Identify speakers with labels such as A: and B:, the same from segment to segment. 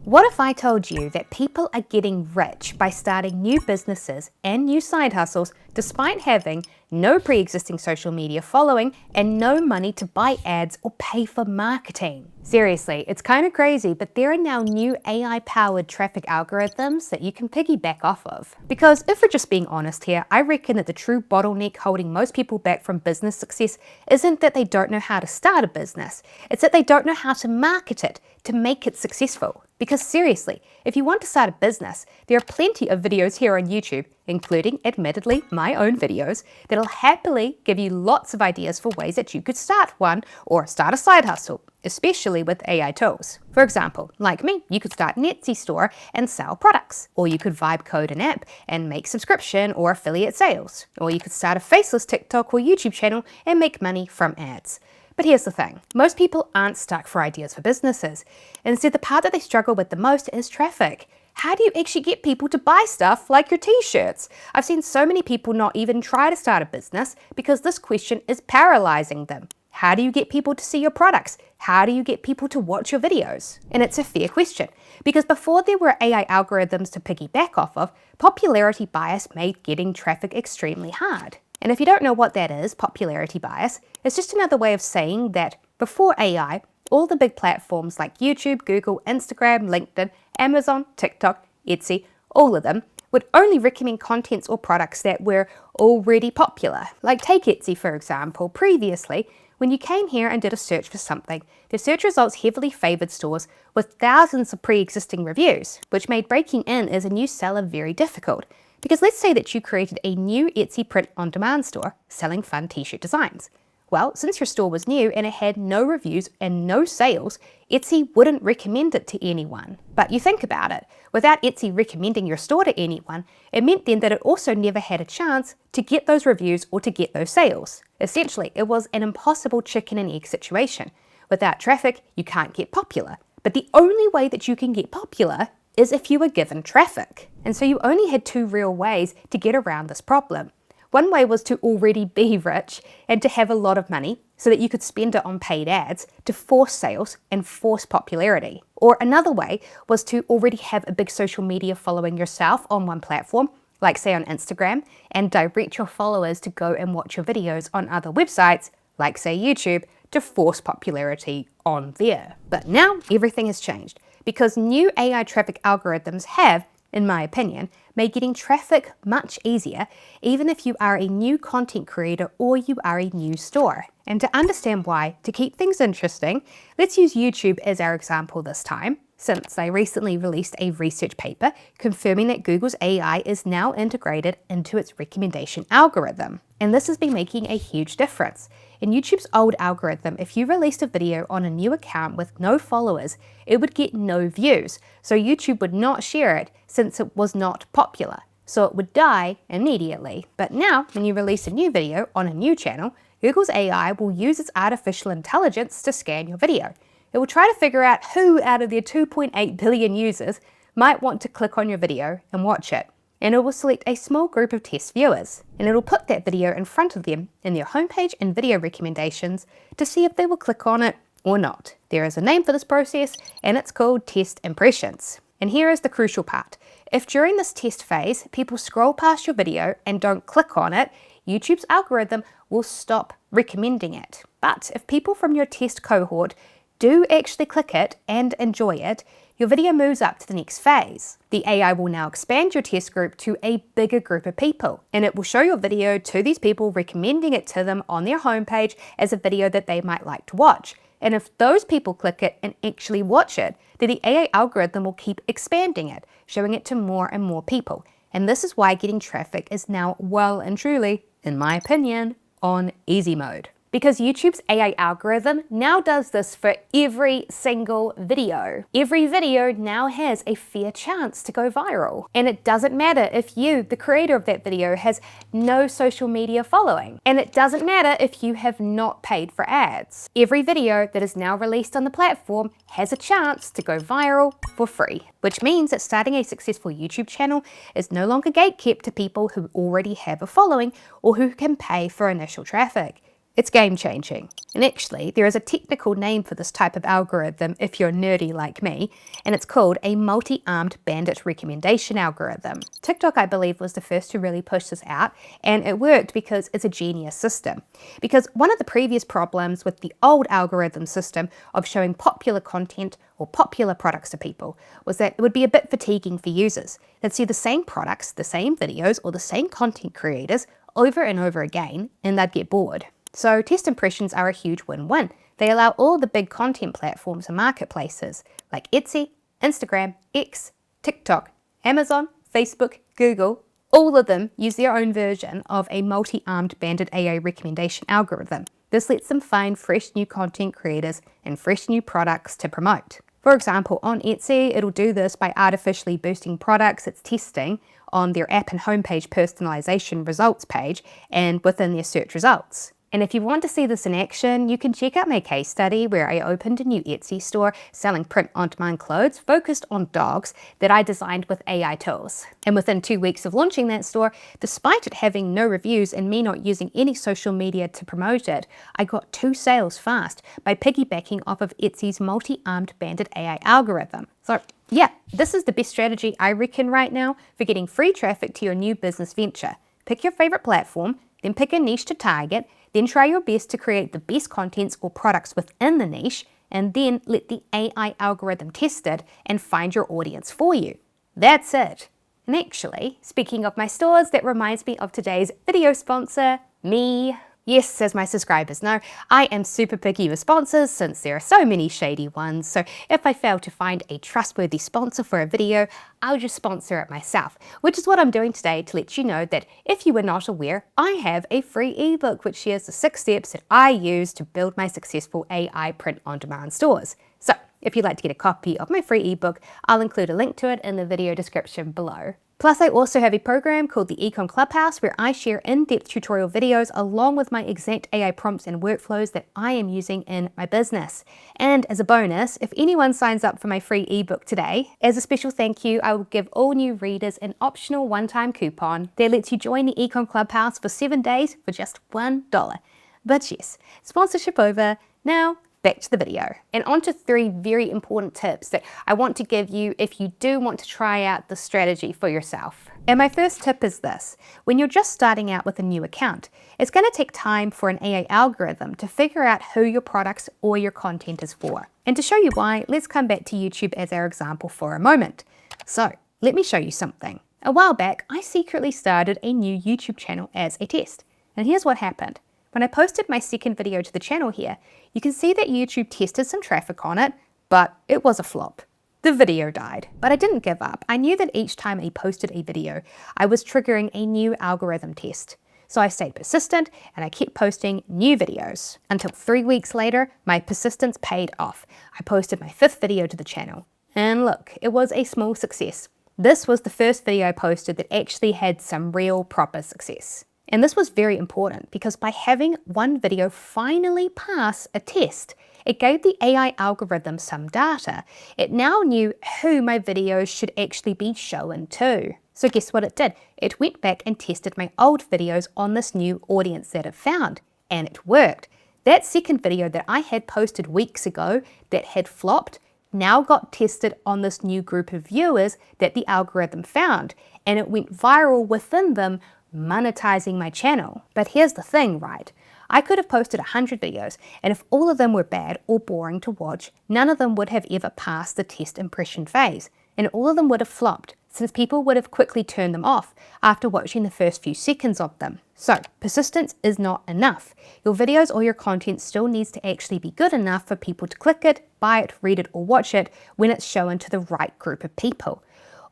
A: What if I told you that people are getting rich by starting new businesses and new side hustles despite having no pre-existing social media following and no money to buy ads or pay for marketing? Seriously, it's kind of crazy, but there are now new AI-powered traffic algorithms that you can piggyback off of. Because if we're just being honest here, I reckon that the true bottleneck holding most people back from business success isn't that they don't know how to start a business, it's that they don't know how to market it to make it successful. Because seriously, if you want to start a business, there are plenty of videos here on YouTube, including, admittedly, my own videos, that'll happily give you lots of ideas for ways that you could start one or start a side hustle, especially with AI tools. For example, like me, you could start an Etsy store and sell products, or you could vibe code an app and make subscription or affiliate sales, or you could start a faceless TikTok or YouTube channel and make money from ads. But here's the thing, most people aren't stuck for ideas for businesses. Instead, the part that they struggle with the most is traffic. How do you actually get people to buy stuff like your t-shirts? I've seen so many people not even try to start a business because this question is paralyzing them. How do you get people to see your products? How do you get people to watch your videos? And it's a fair question, because before there were AI algorithms to piggyback off of, popularity bias made getting traffic extremely hard. And if you don't know what that is, popularity bias, it's just another way of saying that before AI, all the big platforms like YouTube, Google, Instagram, LinkedIn, Amazon, TikTok, Etsy, all of them would only recommend contents or products that were already popular. Like take Etsy for example. Previously, when you came here and did a search for something, the search results heavily favored stores with thousands of pre-existing reviews, which made breaking in as a new seller very difficult. Because let's say that you created a new Etsy print-on-demand store selling fun t-shirt designs. Well, since your store was new and it had no reviews and no sales, Etsy wouldn't recommend it to anyone. But you think about it, without Etsy recommending your store to anyone, it meant then that it also never had a chance to get those reviews or to get those sales. Essentially, it was an impossible chicken and egg situation. Without traffic, you can't get popular. But the only way that you can get popular is if you were given traffic. And so you only had two real ways to get around this problem. One way was to already be rich and to have a lot of money so that you could spend it on paid ads to force sales and force popularity. Or another way was to already have a big social media following yourself on one platform, like say on Instagram, and direct your followers to go and watch your videos on other websites, like say YouTube, to force popularity on there. But now everything has changed, because new AI traffic algorithms have, in my opinion, made getting traffic much easier, even if you are a new content creator or you are a new store. And to understand why, to keep things interesting, let's use YouTube as our example this time, since they recently released a research paper confirming that Google's AI is now integrated into its recommendation algorithm. And this has been making a huge difference. In YouTube's old algorithm, if you released a video on a new account with no followers, it would get no views, so YouTube would not share it since it was not popular. So it would die immediately. But now, when you release a new video on a new channel, Google's AI will use its artificial intelligence to scan your video. It will try to figure out who out of their 2.8 billion users might want to click on your video and watch it. And it will select a small group of test viewers, and it'll put that video in front of them in their homepage and video recommendations to see if they will click on it or not. There is a name for this process, and it's called test impressions. And here is the crucial part. If during this test phase, people scroll past your video and don't click on it, YouTube's algorithm will stop recommending it. But if people from your test cohort do actually click it and enjoy it, your video moves up to the next phase. The AI will now expand your test group to a bigger group of people, and it will show your video to these people, recommending it to them on their homepage as a video that they might like to watch. And if those people click it and actually watch it, then the AI algorithm will keep expanding it, showing it to more and more people. And this is why getting traffic is now well and truly, in my opinion, on easy mode. Because YouTube's AI algorithm now does this for every single video. Every video now has a fair chance to go viral. And it doesn't matter if you, the creator of that video, has no social media following. And it doesn't matter if you have not paid for ads. Every video that is now released on the platform has a chance to go viral for free. Which means that starting a successful YouTube channel is no longer gatekept to people who already have a following or who can pay for initial traffic. It's game-changing. And actually, there is a technical name for this type of algorithm if you're nerdy like me, and it's called a multi-armed bandit recommendation algorithm. TikTok, I believe, was the first to really push this out, and it worked because it's a genius system. Because one of the previous problems with the old algorithm system of showing popular content or popular products to people was that it would be a bit fatiguing for users. They'd see the same products, the same videos, or the same content creators over and over again, and they'd get bored. So test impressions are a huge win-win. They allow all the big content platforms and marketplaces like Etsy, Instagram, X, TikTok, Amazon, Facebook, Google, all of them use their own version of a multi-armed bandit AI recommendation algorithm. This lets them find fresh new content creators and fresh new products to promote. For example, on Etsy, it'll do this by artificially boosting products it's testing on their app and homepage personalization results page and within their search results. And if you want to see this in action, you can check out my case study where I opened a new Etsy store selling print-on-demand clothes focused on dogs that I designed with AI tools. And within 2 weeks of launching that store, despite it having no reviews and me not using any social media to promote it, I got 2 sales fast by piggybacking off of Etsy's multi-armed bandit AI algorithm. So yeah, this is the best strategy I reckon right now for getting free traffic to your new business venture. Pick your favorite platform, then pick a niche to target, then try your best to create the best contents or products within the niche, and then let the AI algorithm test it and find your audience for you. That's it. And actually, speaking of my stores, that reminds me of today's video sponsor, me. Yes, as my subscribers know, I am super picky with sponsors since there are so many shady ones, so if I fail to find a trustworthy sponsor for a video, I'll just sponsor it myself, which is what I'm doing today to let you know that if you were not aware, I have a free ebook which shares the 6 steps that I use to build my successful AI print-on-demand stores. So if you'd like to get a copy of my free ebook, I'll include a link to it in the video description below. Plus, I also have a program called the ECOMM Clubhouse where I share in-depth tutorial videos along with my exact AI prompts and workflows that I am using in my business. And as a bonus, if anyone signs up for my free ebook today, as a special thank you, I will give all new readers an optional one-time coupon that lets you join the ECOMM Clubhouse for 7 days for just $1. But yes, sponsorship over. Now, back to the video. And on to 3 very important tips that I want to give you if you do want to try out the strategy for yourself. And my first tip is this: when you're just starting out with a new account, it's going to take time for an AI algorithm to figure out who your products or your content is for. And to show you why, let's come back to YouTube as our example for a moment. So let me show you something. A while back, I secretly started a new YouTube channel as a test. And here's what happened. When I posted my second video to the channel here, you can see that YouTube tested some traffic on it, but it was a flop. The video died. But I didn't give up. I knew that each time I posted a video, I was triggering a new algorithm test. So I stayed persistent and I kept posting new videos. Until 3 weeks later, my persistence paid off. I posted my 5th video to the channel. And look, it was a small success. This was the first video I posted that actually had some real proper success. And this was very important because by having one video finally pass a test, it gave the AI algorithm some data. It now knew who my videos should actually be shown to. So guess what it did? It went back and tested my old videos on this new audience that it found, and it worked. That second video that I had posted weeks ago that had flopped now got tested on this new group of viewers that the algorithm found, and it went viral within them, monetizing my channel. But here's the thing, right? I could have posted 100 videos, and if all of them were bad or boring to watch, none of them would have ever passed the test impression phase, and all of them would have flopped, since people would have quickly turned them off after watching the first few seconds of them. So, persistence is not enough. Your videos or your content still needs to actually be good enough for people to click it, buy it, read it, or watch it when it's shown to the right group of people.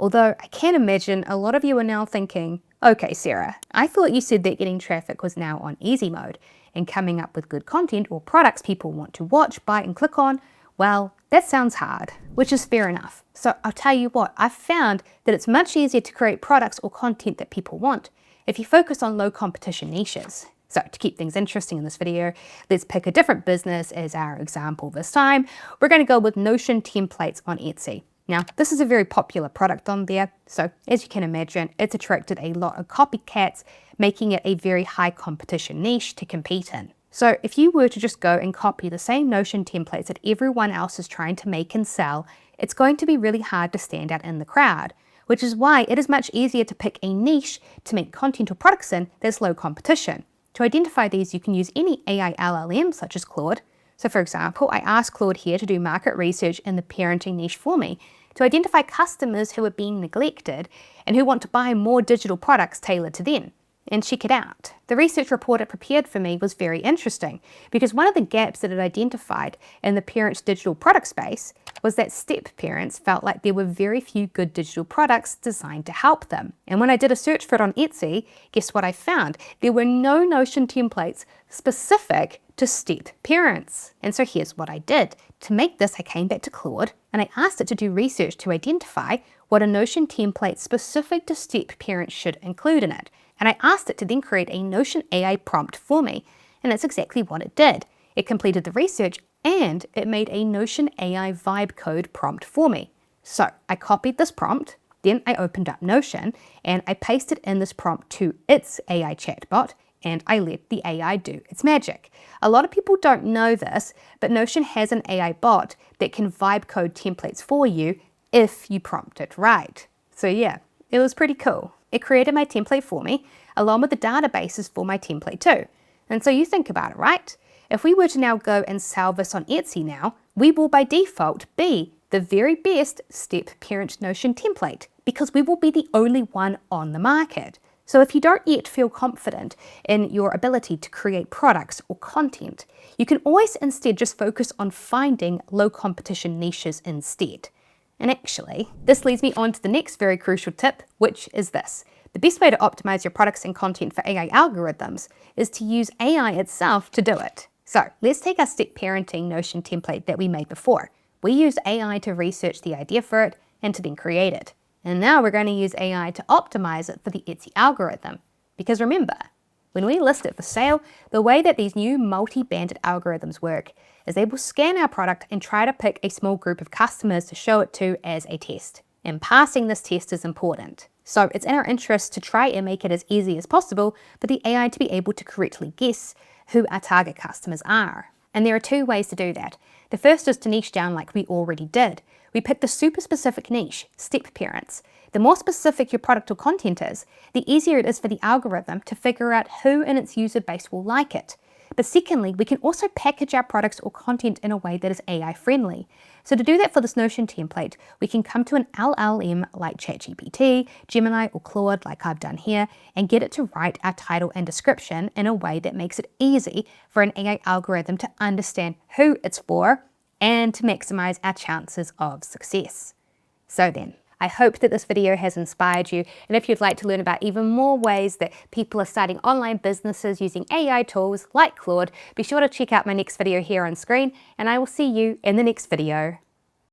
A: Although I can imagine a lot of you are now thinking, okay, Sarah, I thought you said that getting traffic was now on easy mode, and coming up with good content or products people want to watch, buy, and click on, well, that sounds hard, which is fair enough. So I'll tell you what, I've found that it's much easier to create products or content that people want if you focus on low competition niches. So to keep things interesting in this video, let's pick a different business as our example this time. We're going to go with Notion templates on Etsy. Now, this is a very popular product on there, so as you can imagine, it's attracted a lot of copycats, making it a very high competition niche to compete in. So if you were to just go and copy the same Notion templates that everyone else is trying to make and sell, it's going to be really hard to stand out in the crowd, which is why it is much easier to pick a niche to make content or products in that's low competition. To identify these, you can use any AI LLM such as Claude. So for example, I asked Claude here to do market research in the parenting niche for me to identify customers who are being neglected and who want to buy more digital products tailored to them. And check it out. The research report it prepared for me was very interesting because one of the gaps that it identified in the parents' digital product space was that step parents felt like there were very few good digital products designed to help them. And when I did a search for it on Etsy, guess what I found? There were no Notion templates specific to step parents. And so here's what I did. To make this, I came back to Claude and I asked it to do research to identify what a Notion template specific to step parents should include in it. And I asked it to then create a Notion AI prompt for me, and that's exactly what it did. It completed the research and it made a Notion AI vibe code prompt for me. So I copied this prompt, then I opened up Notion and I pasted in this prompt to its AI chatbot and I let the AI do its magic. A lot of people don't know this, but Notion has an AI bot that can vibe code templates for you if you prompt it right. So yeah, it was pretty cool. It created my template for me, along with the databases for my template too. And so you think about it, right? If we were to now go and sell this on Etsy now, we will by default be the very best step parent Notion template because we will be the only one on the market. So if you don't yet feel confident in your ability to create products or content, you can always instead just focus on finding low competition niches instead. And actually, this leads me on to the next very crucial tip, which is this. The best way to optimize your products and content for AI algorithms is to use AI itself to do it. So let's take our step parenting Notion template that we made before. We used AI to research the idea for it and to then create it. And now we're going to use AI to optimize it for the Etsy algorithm. Because remember, when we list it for sale, the way that these new multi-banded algorithms work is they will scan our product and try to pick a small group of customers to show it to as a test. And passing this test is important. So it's in our interest to try and make it as easy as possible for the AI to be able to correctly guess who our target customers are. And there are two ways to do that. The first is to niche down like we already did. We picked a super specific niche, step parents. The more specific your product or content is, the easier it is for the algorithm to figure out who in its user base will like it. But secondly, we can also package our products or content in a way that is AI friendly. So to do that for this Notion template, we can come to an LLM like ChatGPT, Gemini or Claude like I've done here, and get it to write our title and description in a way that makes it easy for an AI algorithm to understand who it's for and to maximize our chances of success. So then, I hope that this video has inspired you, and if you'd like to learn about even more ways that people are starting online businesses using AI tools like Claude, be sure to check out my next video here on screen, and I will see you in the next video.